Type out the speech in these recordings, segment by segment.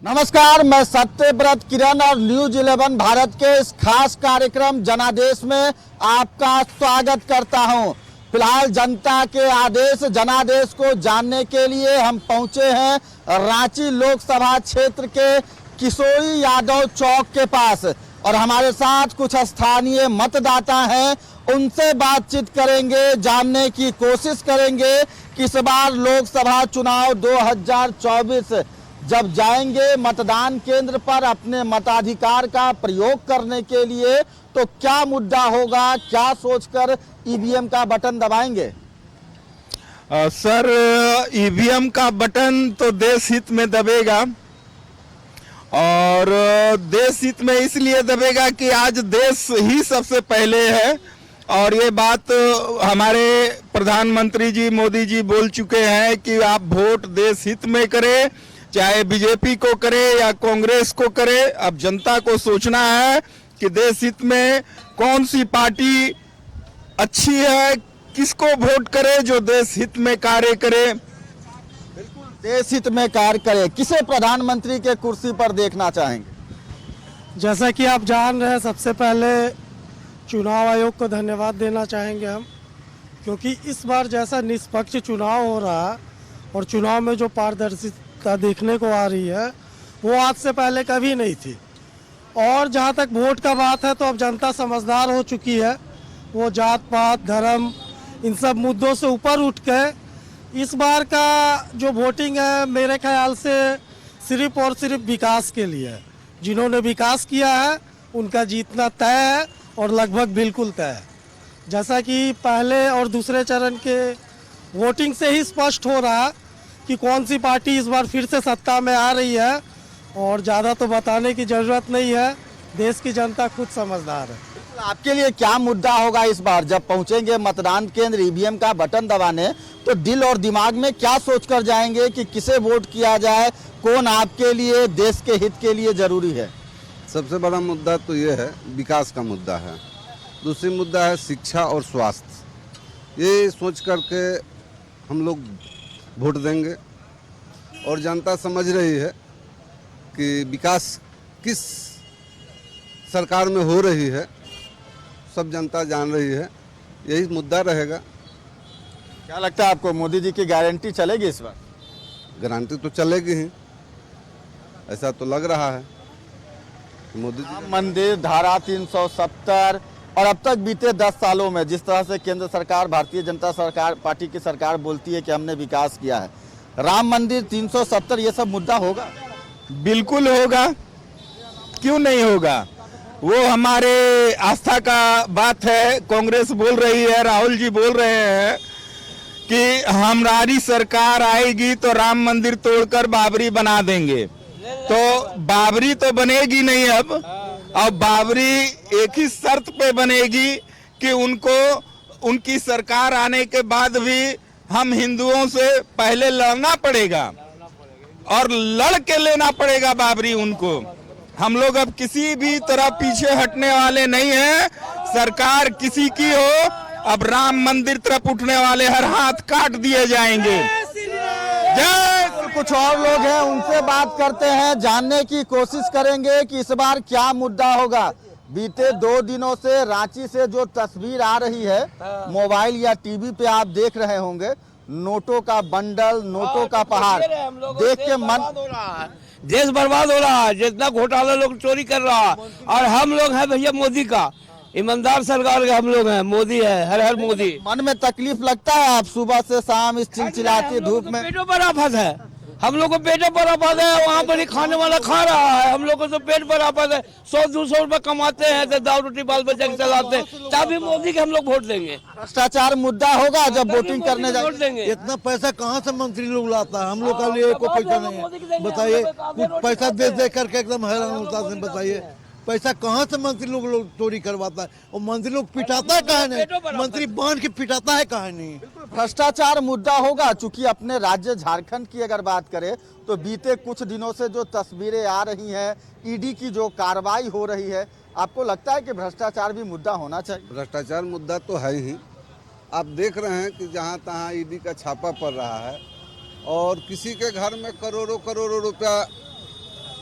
नमस्कार, मैं सत्यव्रत किरण और न्यूज 11 भारत के इस खास कार्यक्रम जनादेश में आपका स्वागत करता हूं। फिलहाल जनता के आदेश जनादेश को जानने के लिए हम पहुंचे हैं रांची लोकसभा क्षेत्र के किशोरी यादव चौक के पास और हमारे साथ कुछ स्थानीय मतदाता हैं। उनसे बातचीत करेंगे, जानने की कोशिश करेंगे कि इस बार लोकसभा चुनाव 2024 जब जाएंगे मतदान केंद्र पर अपने मताधिकार का प्रयोग करने के लिए तो क्या मुद्दा होगा, क्या सोचकर ईवीएम का बटन दबाएंगे। सर, ईवीएम का बटन तो देश हित में दबेगा और देश हित में इसलिए दबेगा कि आज देश ही सबसे पहले है और ये बात हमारे प्रधानमंत्री जी मोदी जी बोल चुके हैं कि आप वोट देश हित में करें, चाहे बीजेपी को करे या कांग्रेस को करे। अब जनता को सोचना है कि देश हित में कौन सी पार्टी अच्छी है, किसको वोट करे जो देश हित में कार्य करे। बिल्कुल देश हित में कार्य करे। किसे प्रधानमंत्री के कुर्सी पर देखना चाहेंगे? जैसा कि आप जान रहे हैं, सबसे पहले चुनाव आयोग को धन्यवाद देना चाहेंगे हम, क्योंकि इस बार जैसा निष्पक्ष चुनाव हो रहा है और चुनाव में जो पारदर्शिता देखने को आ रही है वो आज से पहले कभी नहीं थी। और जहाँ तक वोट का बात है तो अब जनता समझदार हो चुकी है। वो जात पात धर्म इन सब मुद्दों से ऊपर उठ के इस बार का जो वोटिंग है मेरे ख्याल से सिर्फ और सिर्फ विकास के लिए है। जिन्होंने विकास किया है उनका जीतना तय है और लगभग बिल्कुल तय है। जैसा कि पहले और दूसरे चरण के वोटिंग से ही स्पष्ट हो रहा है कि कौन सी पार्टी इस बार फिर से सत्ता में आ रही है और ज़्यादा तो बताने की ज़रूरत नहीं है, देश की जनता खुद समझदार है। आपके लिए क्या मुद्दा होगा इस बार जब पहुंचेंगे मतदान केंद्र ईवीएम का बटन दबाने, तो दिल और दिमाग में क्या सोचकर जाएंगे कि किसे वोट किया जाए, कौन आपके लिए देश के हित के लिए जरूरी है? सबसे बड़ा मुद्दा तो ये है, विकास का मुद्दा है। दूसरी मुद्दा है शिक्षा और स्वास्थ्य। ये सोच करके हम लोग वोट देंगे और जनता समझ रही है कि विकास किस सरकार में हो रही है, सब जनता जान रही है। यही मुद्दा रहेगा। क्या लगता है आपको, मोदी जी की गारंटी चलेगी इस बार? गारंटी तो चलेगी ही, ऐसा तो लग रहा है। मोदी जी राम मंदिर, धारा 370 और अब तक बीते 10 सालों में जिस तरह से केंद्र सरकार, भारतीय जनता सरकार पार्टी की सरकार बोलती है कि हमने विकास किया है, राम मंदिर 370 ये सब मुद्दा होगा? बिल्कुल होगा, क्यों नहीं होगा। वो हमारे आस्था का बात है। कांग्रेस बोल रही है, राहुल जी बोल रहे हैं कि हमारी सरकार आएगी तो राम मंदिर तोड़कर बाबरी बना देंगे। तो बाबरी तो बनेगी नहीं अब बाबरी एक ही शर्त पे बनेगी कि उनको उनकी सरकार आने के बाद भी हम हिंदुओं से पहले लड़ना पड़ेगा और लड़ के लेना पड़ेगा बाबरी उनको। हम लोग अब किसी भी तरह पीछे हटने वाले नहीं हैं। सरकार किसी की हो, अब राम मंदिर तरफ उठने वाले हर हाथ काट दिए जाएंगे। जय। कुछ और लोग हैं, उनसे बात करते हैं, जानने की कोशिश करेंगे कि इस बार क्या मुद्दा होगा। बीते 2 दिनों से रांची से जो तस्वीर आ रही है मोबाइल या टीवी पे आप देख रहे होंगे, नोटों का बंडल, नोटों का पहाड़ देख के मन देश बर्बाद हो रहा है। जितना घोटाला लोग चोरी कर रहा है और हम लोग हैं भैया मोदी का, ईमानदार सरकार के हम लोग हैं, मोदी है, हर हर मोदी। मन में तकलीफ लगता है? आप सुबह से शाम इस चिलचिलाती धूप में, पेटों पर आफत है, हम लोग को पेटों पर आफत है। वहाँ पर ही खाने वाला खा रहा है, हम लोग को तो पेट पर आफत है। 100-200 रुपए कमाते हैं तो दाल रोटी बाल बच्चा के चलाते हैं, तभी मोदी के हम लोग वोट देंगे। भ्रष्टाचार मुद्दा होगा जब वोटिंग करने वोट देंगे। इतना पैसा कहाँ से मंत्री लोग लाता है? हम लोग का लिए कोई पैसा नहीं है। बताइए, कुछ पैसा दे करके एकदम हैरान होता है। बताइए पैसा कहाँ से मंत्री लोग चोरी करवाता है और मंत्री लोग पिटाता है कहाँ नहीं? मंत्री बांध के पिटाता है कहाँ नहीं? भ्रष्टाचार मुद्दा होगा। चूंकि अपने राज्य झारखंड की अगर बात करें तो बीते कुछ दिनों से जो तस्वीरें आ रही हैं, ईडी की जो कार्रवाई हो रही है, आपको लगता है कि भ्रष्टाचार भी मुद्दा होना चाहिए? भ्रष्टाचार मुद्दा तो है ही। आप देख रहे हैं कि जहाँ तहाँ ईडी का छापा पड़ रहा है और किसी के घर में करोड़ों करोड़ों रुपया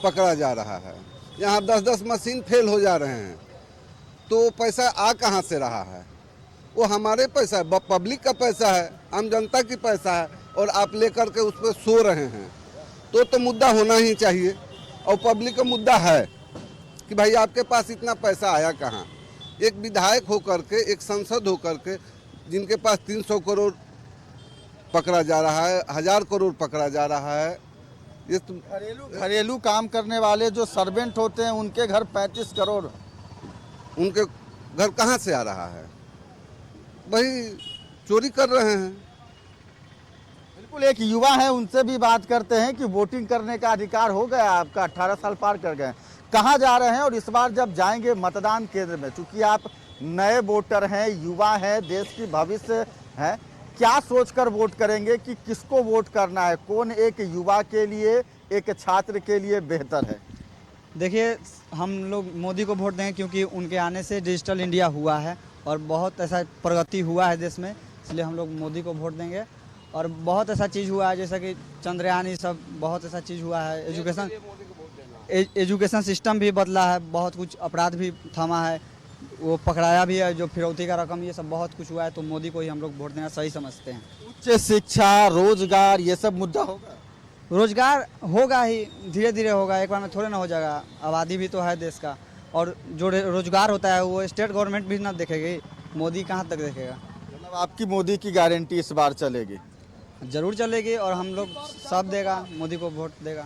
पकड़ा जा रहा है। यहाँ 10-10 मशीन फेल हो जा रहे हैं, तो पैसा आ कहाँ से रहा है? वो हमारे पैसा है, पब्लिक का पैसा है, आम जनता की पैसा है, और आप लेकर के उस पर सो रहे हैं। तो मुद्दा होना ही चाहिए। और पब्लिक का मुद्दा है कि भाई आपके पास इतना पैसा आया कहाँ? एक विधायक होकर के, एक सांसद होकर के, जिनके पास 300 करोड़ पकड़ा जा रहा है, 1000 करोड़ पकड़ा जा रहा है, ये तो घरेलू काम करने वाले जो सर्वेंट होते हैं उनके घर 35 करोड़, उनके घर कहाँ से आ रहा है? वही चोरी कर रहे हैं। बिल्कुल, एक युवा है, उनसे भी बात करते हैं कि वोटिंग करने का अधिकार हो गया आपका, 18 साल पार कर गए, कहाँ जा रहे हैं? और इस बार जब जाएंगे मतदान केंद्र में, चूंकि आप नए वोटर हैं, युवा हैं, देश की भविष्य है, क्या सोचकर वोट करेंगे कि किसको वोट करना है? कौन एक युवा के लिए, एक छात्र के लिए बेहतर है? देखिए, हम लोग मोदी को वोट देंगे क्योंकि उनके आने से डिजिटल इंडिया हुआ है और बहुत ऐसा प्रगति हुआ है देश में, इसलिए हम लोग मोदी को वोट देंगे। और बहुत ऐसा चीज़ हुआ है जैसा कि चंद्रयान, ये सब बहुत ऐसा चीज़ हुआ है। एजुकेशन सिस्टम भी बदला है, बहुत कुछ अपराध भी थमा है, वो पकड़ाया भी है, जो फिरौती का रकम, ये सब बहुत कुछ हुआ है। तो मोदी को ही हम लोग वोट देना सही समझते हैं। उच्च शिक्षा, रोजगार, ये सब मुद्दा होगा? रोजगार होगा ही, धीरे धीरे होगा, एक बार में थोड़े ना हो जाएगा। आबादी भी तो है देश का, और जो रोजगार होता है वो स्टेट गवर्नमेंट भी ना देखेगी, मोदी कहाँ तक देखेगा। मतलब आपकी मोदी की गारंटी इस बार चलेगी? जरूर चलेगी, और हम लोग सब देगा, मोदी को वोट देगा।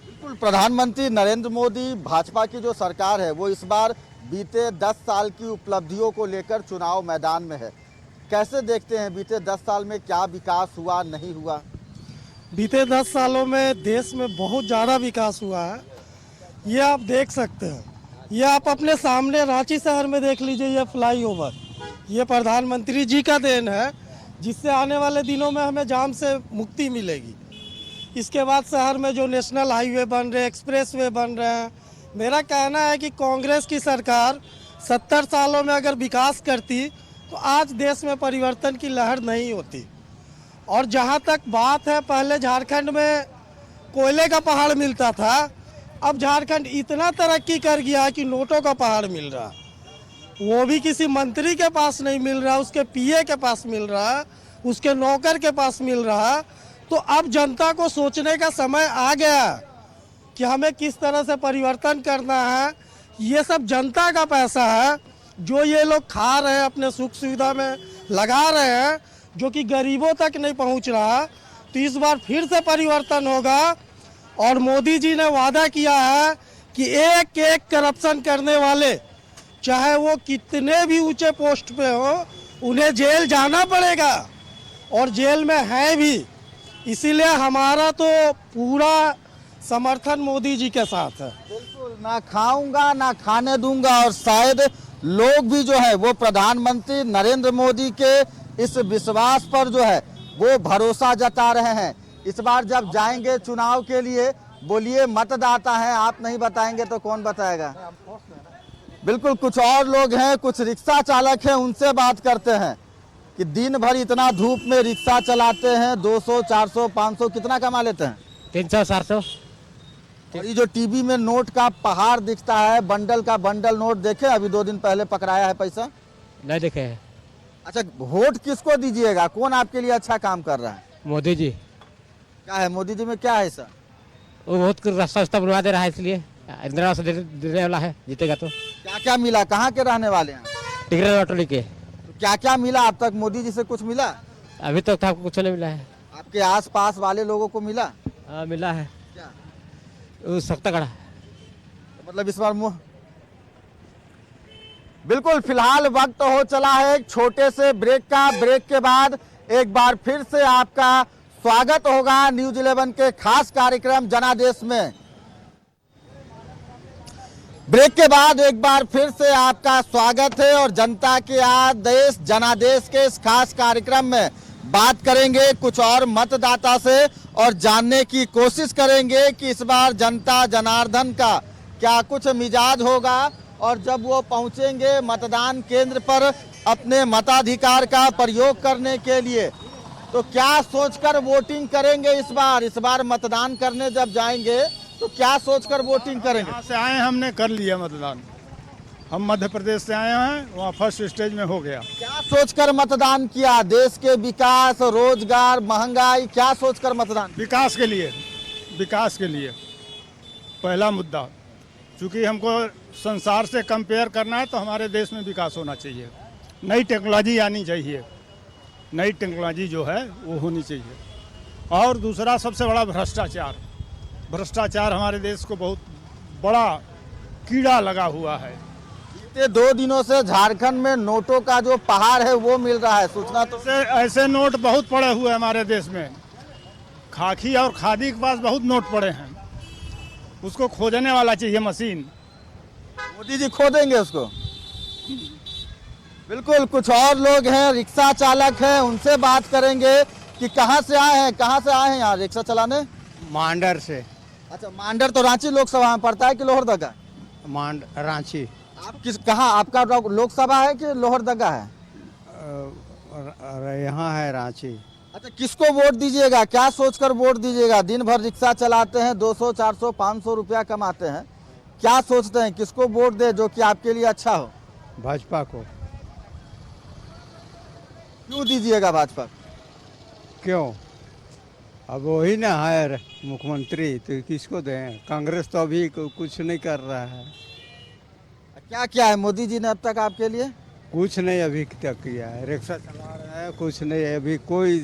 बिल्कुल, प्रधानमंत्री नरेंद्र मोदी, भाजपा की जो सरकार है, वो इस बार बीते 10 साल की उपलब्धियों को लेकर चुनाव मैदान में है। कैसे देखते हैं बीते 10 साल में क्या विकास हुआ, नहीं हुआ? बीते 10 सालों में देश में बहुत ज़्यादा विकास हुआ है, ये आप देख सकते हैं। ये आप अपने सामने रांची शहर में देख लीजिए, ये फ्लाईओवर, ये प्रधानमंत्री जी का देन है, जिससे आने वाले दिनों में हमें जाम से मुक्ति मिलेगी। इसके बाद शहर में जो नेशनल हाईवे बन रहे हैं, एक्सप्रेस वे बन रहे हैं, मेरा कहना है कि कांग्रेस की सरकार 70 सालों में अगर विकास करती तो आज देश में परिवर्तन की लहर नहीं होती। और जहाँ तक बात है, पहले झारखंड में कोयले का पहाड़ मिलता था, अब झारखंड इतना तरक्की कर गया कि नोटों का पहाड़ मिल रहा, वो भी किसी मंत्री के पास नहीं मिल रहा, उसके पीए के पास मिल रहा, उसके नौकर के पास मिल रहा। तो अब जनता को सोचने का समय आ गया कि हमें किस तरह से परिवर्तन करना है। ये सब जनता का पैसा है जो ये लोग खा रहे हैं, अपने सुख सुविधा में लगा रहे हैं, जो कि गरीबों तक नहीं पहुंच रहा। तो इस बार फिर से परिवर्तन होगा, और मोदी जी ने वादा किया है कि एक एक करप्शन करने वाले, चाहे वो कितने भी ऊंचे पोस्ट पे हो, उन्हें जेल जाना पड़ेगा, और जेल में है भी। इसीलिए हमारा तो पूरा समर्थन मोदी जी के साथ है। बिल्कुल, ना खाऊंगा ना खाने दूंगा, और शायद लोग भी जो है वो प्रधानमंत्री नरेंद्र मोदी के इस विश्वास पर जो है वो भरोसा जता रहे हैं। इस बार जब जाएंगे चुनाव के लिए, बोलिए मतदाता है, आप नहीं बताएंगे तो कौन बताएगा? बिल्कुल, कुछ और लोग हैं, कुछ रिक्शा चालक हैं, उनसे बात करते हैं कि दिन भर इतना धूप में रिक्शा चलाते हैं, 200, 400, 500 कितना कमा लेते हैं? 300, 400। और ये जो टीवी में नोट का पहाड़ दिखता है, बंडल का बंडल नोट देखे, अभी 2 दिन पहले पकड़ाया है पैसा? नहीं देखे हैं। अच्छा, वोट किसको दीजिएगा? कौन आपके लिए अच्छा काम कर रहा है? मोदी जी। क्या है मोदी जी में, क्या है ऐसा? वो बहुत रास्ता वास्ता बनवा दे रहा है, इसलिए इंदिरा आवास देने वाला है, जीतेगा तो। क्या क्या मिला? कहाँ के रहने वाले हैं? टिकरे ऑटोली के। तो क्या क्या मिला अब तक? मोदी जी से कुछ मिला? अभी तक तो आपको कुछ नहीं मिला है। आपके आसपास वाले लोगों को मिला? हाँ मिला है। क्या? वो सख्तागढ़। तो मतलब इस बार बिल्कुल, फिलहाल वक्त हो चला है एक छोटे से ब्रेक का। ब्रेक के बाद एक बार फिर से आपका स्वागत होगा न्यूज 11 के खास कार्यक्रम जनादेश में। ब्रेक के बाद एक बार फिर से आपका स्वागत है, और जनता के आदेश जनादेश के इस खास कार्यक्रम में बात करेंगे कुछ और मतदाता से, और जानने की कोशिश करेंगे कि इस बार जनता जनार्दन का क्या कुछ मिजाज होगा, और जब वो पहुंचेंगे मतदान केंद्र पर अपने मताधिकार का प्रयोग करने के लिए, तो क्या सोचकर वोटिंग करेंगे इस बार। इस बार मतदान करने जब जाएंगे तो क्या सोचकर वोटिंग करेंगे? यहाँ से आए हमने कर लिया मतदान। हम मध्य प्रदेश से आए हैं, वहाँ फर्स्ट स्टेज में हो गया। क्या सोचकर मतदान किया? देश के विकास, रोजगार, महंगाई, क्या सोचकर मतदान? विकास के लिए, विकास के लिए पहला मुद्दा। चूँकि हमको संसार से कंपेयर करना है तो हमारे देश में विकास होना चाहिए, नई टेक्नोलॉजी आनी चाहिए, नई टेक्नोलॉजी जो है वो होनी चाहिए। और दूसरा सबसे बड़ा भ्रष्टाचार। भ्रष्टाचार हमारे देश को बहुत बड़ा कीड़ा लगा हुआ है। बीते 2 दिनों से झारखंड में नोटों का जो पहाड़ है वो मिल रहा है, सूचना तो ऐसे नोट बहुत पड़े हुए हैं हमारे देश में। खाकी और खादी के पास बहुत नोट पड़े हैं, उसको खोजने वाला चाहिए मशीन। मोदी जी खोदेंगे उसको। बिल्कुल, कुछ और लोग हैं, रिक्शा चालक हैं, उनसे बात करेंगे कि कहाँ से आए हैं यहाँ रिक्शा चलाने? मांडर से। अच्छा, मांडर तो रांची लोकसभा में पड़ता है कि लोहरदगा? रांची। आप आपका लोकसभा है कि लोहरदगा है? यहाँ है रांची। अच्छा, किसको वोट दीजिएगा? क्या सोचकर वोट दीजिएगा? दिन भर रिक्शा चलाते हैं, 200, 400, 500 रुपया कमाते हैं, क्या सोचते हैं किसको वोट दे जो कि आपके लिए अच्छा हो? भाजपा को। क्यों दीजिएगा भाजपा? क्यों? अब वही ना है मुख्यमंत्री, तो किसको दें? कांग्रेस तो अभी कुछ नहीं कर रहा है। क्या क्या है मोदी जी ने अब तक आपके लिए? कुछ नहीं अभी तक किया है। रिक्शा चला रहा है, कुछ नहीं। अभी कोई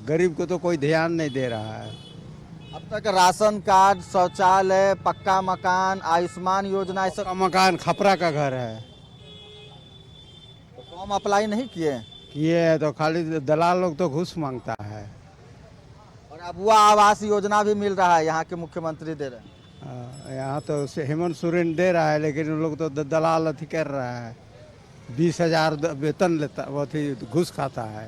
गरीब को तो कोई ध्यान नहीं दे रहा है। अब तक राशन कार्ड, शौचालय, पक्का मकान, आयुष्मान योजना, ये सब मकान खपरा का घर है। तो फॉर्म अप्लाई नहीं किए है तो खाली दलाल लोग तो घूस मांगता है। और अब वो आवास योजना भी मिल रहा है, यहाँ के मुख्यमंत्री दे रहे हैं। यहाँ तो हेमंत सोरेन दे रहा है, लेकिन उन लोग तो दलाल अथी कर रहा है। 20,000 वेतन लेता, वो घूस खाता है।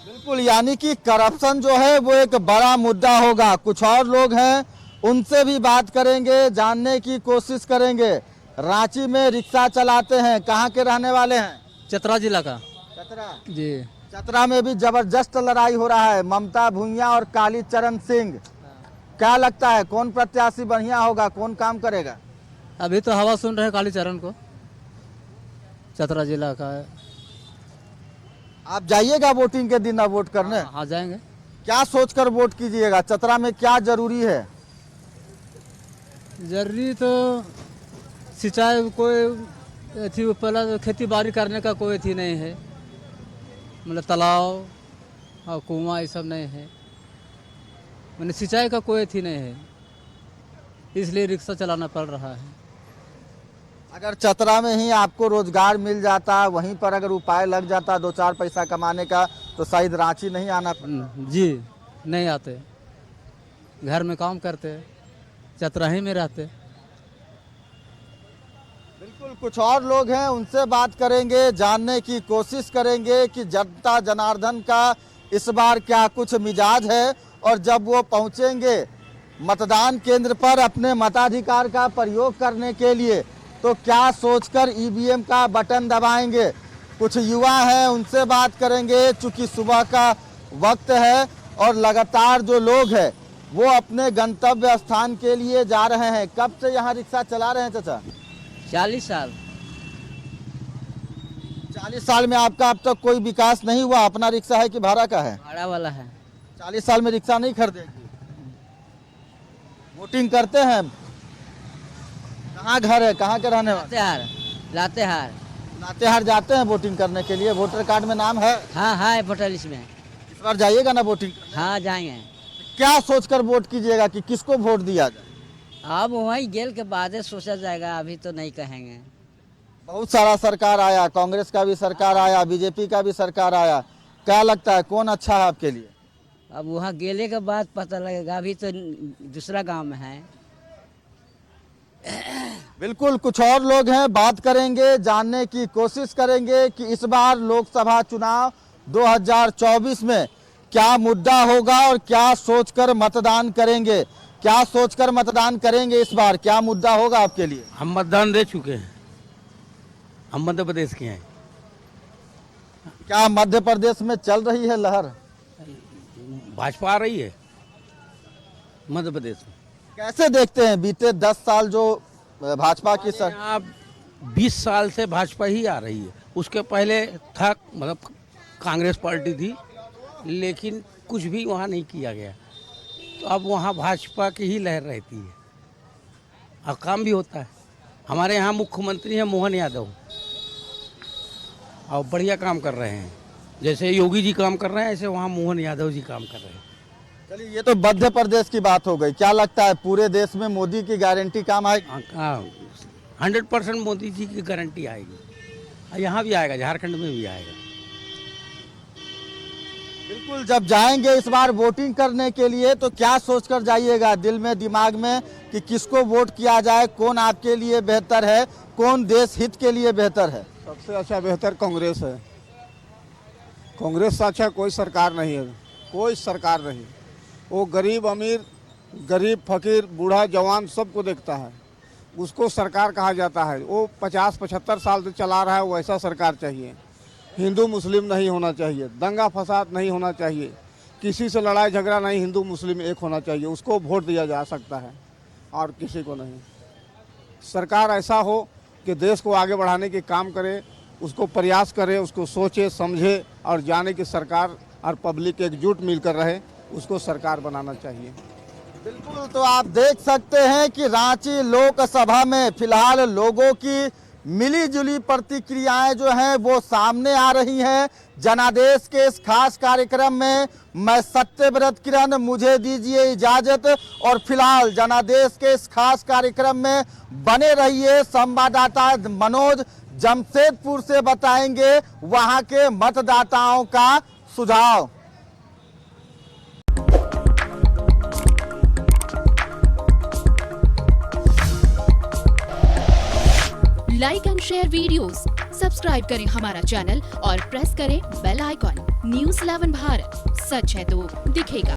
बिल्कुल, यानी कि करप्शन जो है वो एक बड़ा मुद्दा होगा। कुछ और लोग हैं, उनसे भी बात करेंगे, जानने की कोशिश करेंगे। रांची में रिक्शा चलाते हैं, कहाँ के रहने वाले हैं? चतरा जिला का। चतरा जी। चतरा में भी जबरदस्त लड़ाई हो रहा है, ममता भूंइया और कालीचरण सिंह। क्या लगता है कौन प्रत्याशी बढ़िया होगा, कौन काम करेगा? अभी तो हवा सुन रहे हैं कालीचरण को, चतरा जिला का है। आप जाइएगा वोटिंग के दिन अब वोट करने? हाँ जाएंगे। क्या सोचकर वोट कीजिएगा? चतरा में क्या जरूरी है? जरूरी तो सिंचाई, कोई अथी पहला खेती बाड़ी करने का कोई अथी नहीं है, मतलब तालाब और कुआं ये सब नहीं है, मैंने सिंचाई का कोई अथी नहीं है, इसलिए रिक्शा चलाना पड़ रहा है। अगर चतरा में ही आपको रोजगार मिल जाता, वहीं पर अगर उपाय लग जाता 2-4 पैसा कमाने का, तो शायद रांची नहीं आना पड़ता। जी नहीं आते, घर में काम करते, चतरा ही में रहते। बिल्कुल, कुछ और लोग हैं, उनसे बात करेंगे, जानने की कोशिश करेंगे कि जनता जनार्दन का इस बार क्या कुछ मिजाज है, और जब वो पहुंचेंगे मतदान केंद्र पर अपने मताधिकार का प्रयोग करने के लिए, तो क्या सोचकर ईवीएम का बटन दबाएंगे। कुछ युवा हैं, उनसे बात करेंगे, चूंकि सुबह का वक्त है और लगातार जो लोग हैं वो अपने गंतव्य स्थान के लिए जा रहे हैं। कब से यहाँ रिक्शा चला रहे हैं चाचा? 40 साल। 40 साल में आपका अब तक कोई विकास नहीं हुआ? अपना रिक्शा है कि भाड़ा का है? भाड़ा वाला है। 40 साल में रिक्शा नहीं खरीदेगी? वोटिंग करते हैं? कहाँ घर है, कहाँ के रहने वाले? लातेहार। लातेहार जाते हैं वोटिंग करने के लिए? वोटर कार्ड में नाम है? हाँ है वोटर लिस्ट में। इस बार जाइएगा ना वोटिंग? हाँ जाएंगे। क्या सोचकर वोट कीजिएगा कि किसको वोट दिया जाए? अब वहीं गेल के बाद सोचा जाएगा, अभी तो नहीं कहेंगे। बहुत सारा सरकार आया, कांग्रेस का भी सरकार आया, बीजेपी का भी सरकार आया, क्या लगता है कौन अच्छा है आपके लिए? अब वहाँ गेले के बाद पता लगेगा, अभी तो दूसरा गांव में है। बिल्कुल, कुछ और लोग हैं, बात करेंगे, जानने की कोशिश करेंगे कि इस बार लोकसभा चुनाव 2024 में क्या मुद्दा होगा और क्या सोचकर मतदान करेंगे। क्या सोचकर मतदान करेंगे इस बार, क्या मुद्दा होगा आपके लिए? हम मतदान दे चुके हैं, हम मध्य प्रदेश के हैं। क्या मध्य प्रदेश में चल रही है लहर? भाजपा आ रही है मध्य प्रदेश में। कैसे देखते हैं बीते 10 साल जो भाजपा की सर यहाँ 20 साल से भाजपा ही आ रही है। उसके पहले था मतलब कांग्रेस पार्टी थी, लेकिन कुछ भी वहाँ नहीं किया गया। तो अब वहाँ भाजपा की ही लहर रहती है और काम भी होता है। हमारे यहाँ मुख्यमंत्री हैं मोहन यादव और बढ़िया काम कर रहे हैं। जैसे योगी जी काम कर रहे हैं, ऐसे वहाँ मोहन यादव जी काम कर रहे हैं। चलिए, ये तो मध्य प्रदेश की बात हो गई। क्या लगता है पूरे देश में मोदी की गारंटी काम आएगी? 100% मोदी जी की गारंटी आएगी। यहाँ भी आएगा, झारखंड में भी आएगा। बिल्कुल, जब जाएंगे इस बार वोटिंग करने के लिए तो क्या सोचकर जाइएगा दिल में दिमाग में कि किसको वोट किया जाए, कौन आपके लिए बेहतर है, कौन देश हित के लिए बेहतर है? सबसे अच्छा बेहतर कांग्रेस है। कांग्रेस से अच्छा कोई सरकार नहीं है, कोई सरकार नहीं। वो गरीब अमीर, गरीब फकीर, बूढ़ा जवान सबको देखता है, उसको सरकार कहा जाता है। वो 50-75 साल से चला रहा है, वैसा सरकार चाहिए। हिंदू मुस्लिम नहीं होना चाहिए, दंगा फसाद नहीं होना चाहिए, किसी से लड़ाई झगड़ा नहीं, हिंदू मुस्लिम एक होना चाहिए। उसको वोट दिया जा सकता है और किसी को नहीं। सरकार ऐसा हो कि देश को आगे बढ़ाने के काम करे, उसको प्रयास करे, उसको सोचे समझे और जाने की सरकार और पब्लिक एकजुट मिलकर रहे, उसको सरकार बनाना चाहिए। बिल्कुल, तो आप देख सकते हैं कि रांची लोकसभा में फिलहाल लोगों की मिली जुली प्रतिक्रियाएं जो हैं वो सामने आ रही हैं। जनादेश के इस खास कार्यक्रम में मैं सत्यव्रत किरण, मुझे दीजिए इजाजत और फिलहाल जनादेश के इस खास कार्यक्रम में बने रहिए। संवाददाता मनोज जमशेदपुर से बताएंगे वहां के मतदाताओं का सुझाव। Like and share videos, subscribe करें हमारा चैनल और प्रेस करें बेल आइकॉन। न्यूज़ 11 भारत, सच है तो दिखेगा।